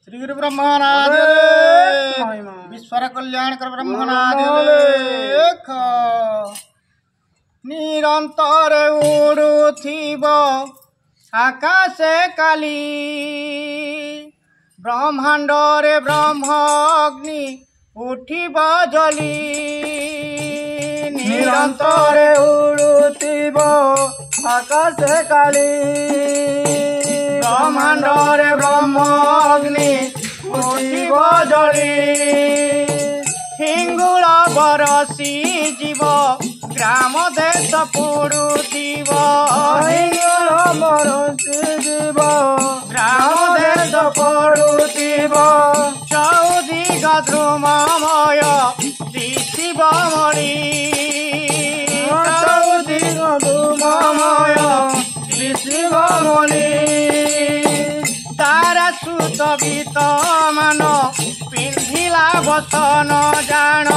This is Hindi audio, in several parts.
श्री गुरु ब्रह्मनाथ विश्वर कल्याण कर ब्रह्मनाथ लेख निरंतर उड़ुथिब आकाशे काली ब्रह्मांड रे ब्रह्म अग्नि उठिब जली निरंतर उड़ुथिब आकाशे काली ब्रह्मांड रे ब्रह्म अग्नि उठिब जली हिंगुल बरसी जीव ग्राम देश पुरुथिब हिंगुल बरसी जीव ग्राम देश पुरुथिब चौदिग ध्रुममय दिशिब मणि चौदिग ध्रुममय दिशिब मणि तारा सुत गीत मान पिंधिला बसन जान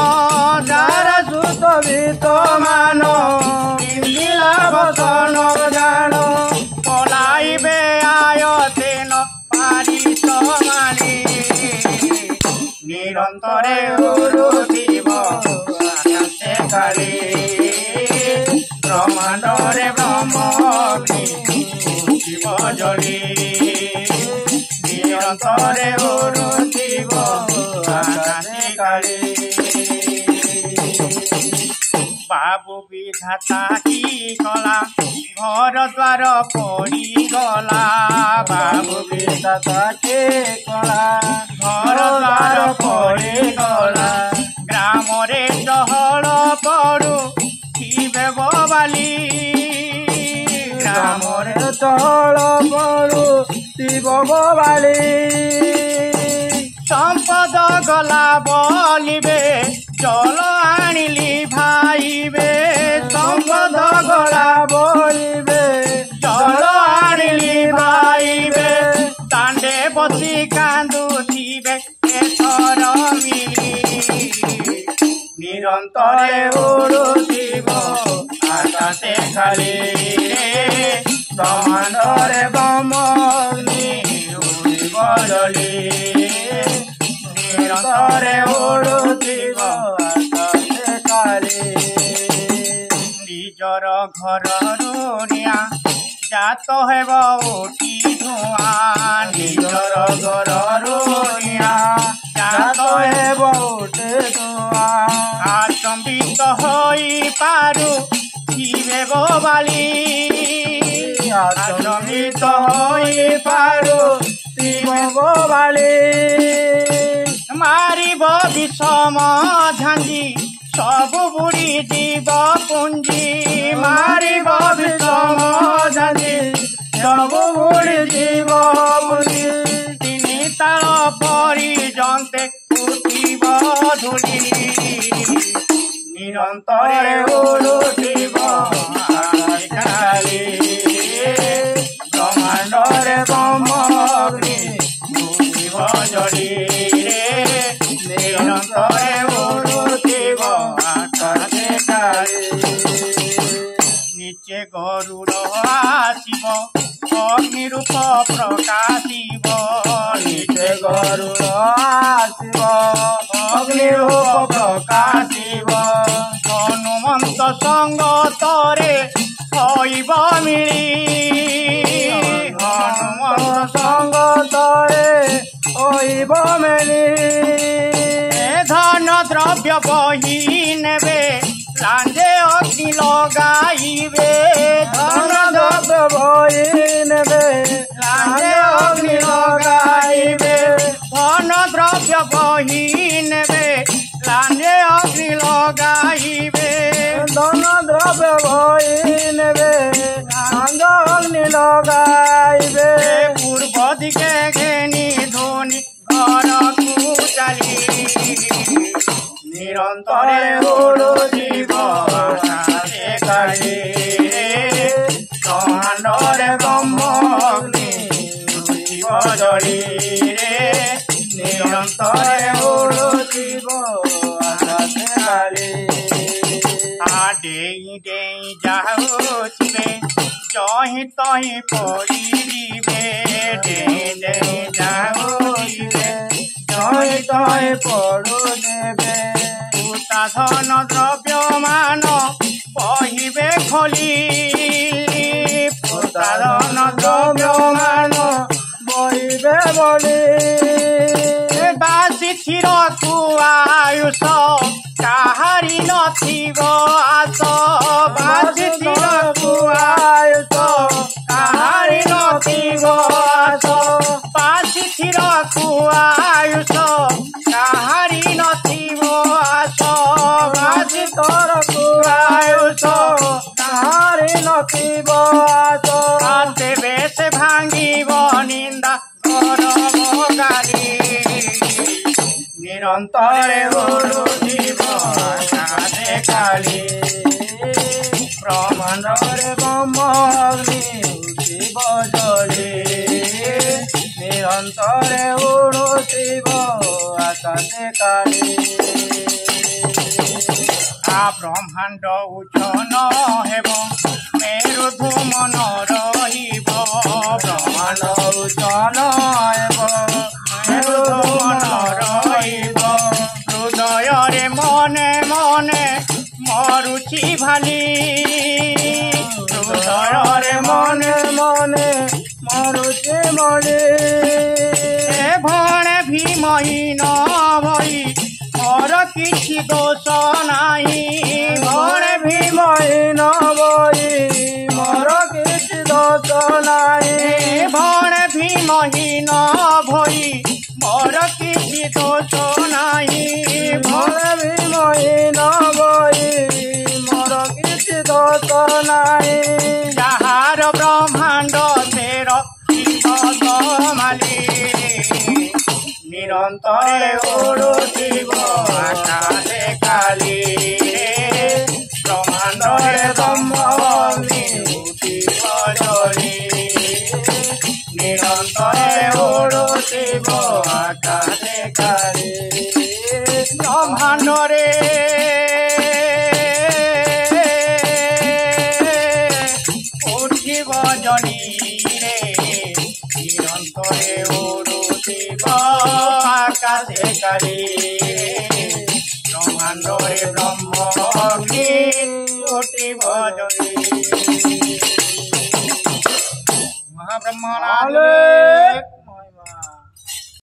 तारा सुत गीत मान पिंधिला बसन जान पलाइबे आयतेन पारित मानी निरंतरे उड़ुथिब आकाशे काली ब्रह्मांडरे ब्रह्म अग्नि उठिब जली निरंतरे उड़ुथिब आकाशे काली बाबू विधाता की कला घर द्वार पड़ी गला बाबू विधाता के कला घर द्वार पड़ी गला ग्राम रे चहल पड़ू थिबे बाली ग्राम रे चहल पड़ू थिब बाली संपद गला बोलिबे चल आनिली भाईबे संपद गला बोलिबे चल आनिली भाईबे दांडे बसी कांदुथिबे एथर मिली निरंतरे उड़ुथिब आकाशे काली ब्रह्मांडरे ब्रह्म अग्नि उठिब जली निरंतरे उड़ुथिब आकाशे काली निजर घर निया जात हेब उठी धुआं निजर घर निया जात हेब उठे धुआं आचंबित होई पारु थिबे बाली आचंबित होई पारु थिबे बाली मारिब विषम झांझी सब बुढ़ी जीव पुंजी मारिब विषम झांझी सब बुढ़ी जीव पुंजी तिनि ताल परिजन्ते उठिब धूली निरंतरे उड़ुथिब आकाशे काली ब्रह्मांडरे ब्रह्म अग्नि उठिब जली निरंतरे उड़ुथिब आकाशे काली नीचे गरुड़ आसिब अग्नि रूप प्रकाशिब नीचे गरुड़ आसिब अग्नि रूप प्रकाशिब हनुमंत संगतरे होइब मिली हनुमंत संगतरे होइब मिली धन द्रव्य बही नेबे लांजे अग्नि लगाइबे धन द्रव्य बही नेबे लांजे अग्नि लगाइबे धन द्रव्य बही नेबे लांजे अग्नि लगाइबे धन द्रव्य बही नेबे लांजे अग्नि लगाइबे पूर्व दिके घेनी धोनी घर को चली निरंतरे उड़ुथिब आकाशे काली ब्रह्मांडरे ब्रह्म अग्नि उठिब जली निरंतरे उड़ुथिब आकाशे काली डेई डेई जाउथिबे जही तही पड़ी डेई डेई जाउथिबे ତହିଁ ପଡ଼ୁ ଦେବେ ପୁତା ଧନ ଦ୍ରବ୍ୟମାନ କହିବେ ଖୋଲି ପୁତା ଧନ ଦ୍ରବ୍ୟମାନ ବହିବେ ବୋଲି ବାସି କ୍ଷୀରକୁ ଆୟୁଷ କାହାରି ନଥିବ ଆସ ବାସି କ୍ଷୀରକୁ ଆୟୁଷ କାହାରି ନଥିବ ଆସ ବାସି କ୍ଷୀରକୁ ଆୟୁଷ କାହାରି ନଥିବ ଆସ ବାସି ତରକୁ ଆୟୁଷ କାହାରି ନଥିବ ଆସ ତେବେ ସେ ଭାଙ୍ଗିବ ନିନ୍ଦା କରବ ଗାଲି ନିରନ୍ତରେ ଓଲୁଥିବ ଆକାଶେ କାଲି ବ୍ରହ୍ମାଣ୍ଡରେ ବ୍ରହ୍ମ ଅଗ୍ନି ଉଠିବ ଜଳି ନିରନ୍ତରେ ଉଡୁଥିବ ଆକାଶେ କାଳି ବ୍ରହ୍ମାଣ୍ଡ ଉଚ୍ଚନ ହେବ ମେରୁ ଧୂମନ ରହିବ ବ୍ରହ୍ମାଣ୍ଡ ଉଚ୍ଚନ ହେବ ମେରୁ ଧୂମନ ରହିବ ହୃଦୟରେ ମନେ ମନେ ମରୁଛି ଭାଲି ହୃଦୟରେ ମନେ ମନେ ମରୁଛି ମଳି ଭଣେ ଭୀମହୀନ ଭଇ ମୋର କିଛି ଦୋଷ ନାହିଁ ଭଣେ ଭୀମହୀନ ଭଇ ମୋର କିଛି ଦୋଷ ନାହିଁ ଭଣେ ଭୀମହୀନ ଭଇ ମୋର କିଛି ଦୋଷ ନାହିଁ ଭଣେ ଭୀମହୀନ ଭଇ ମୋର କିଛି ଦୋଷ ନାହିଁ ଯାହାର ବ୍ରହ୍ମାଣ୍ଡ ତେର ଶିବ ମାଲି ନିରନ୍ତରେ ଓଡୁଥିବ ଆକାଶେ କାଲି ବ୍ରହ୍ମାଣ୍ଡରେ ବ୍ରହ୍ମ ଅଗ୍ନି ଉଠିବ ଜଳି ନିରନ୍ତରେ ଓଡୁଥିବ ଆକାଶେ କାଲି ବ୍ରହ୍ମାଣ୍ଡରେ ଉଠିବ ଜଳି ନିରନ୍ତରେ ଓଡୁଥିବ আকাশে কালি ব্রহ্মাণ্ডরে ব্রহ্ম অগ্নি উঠিব জলি মহাব্রহ্মণ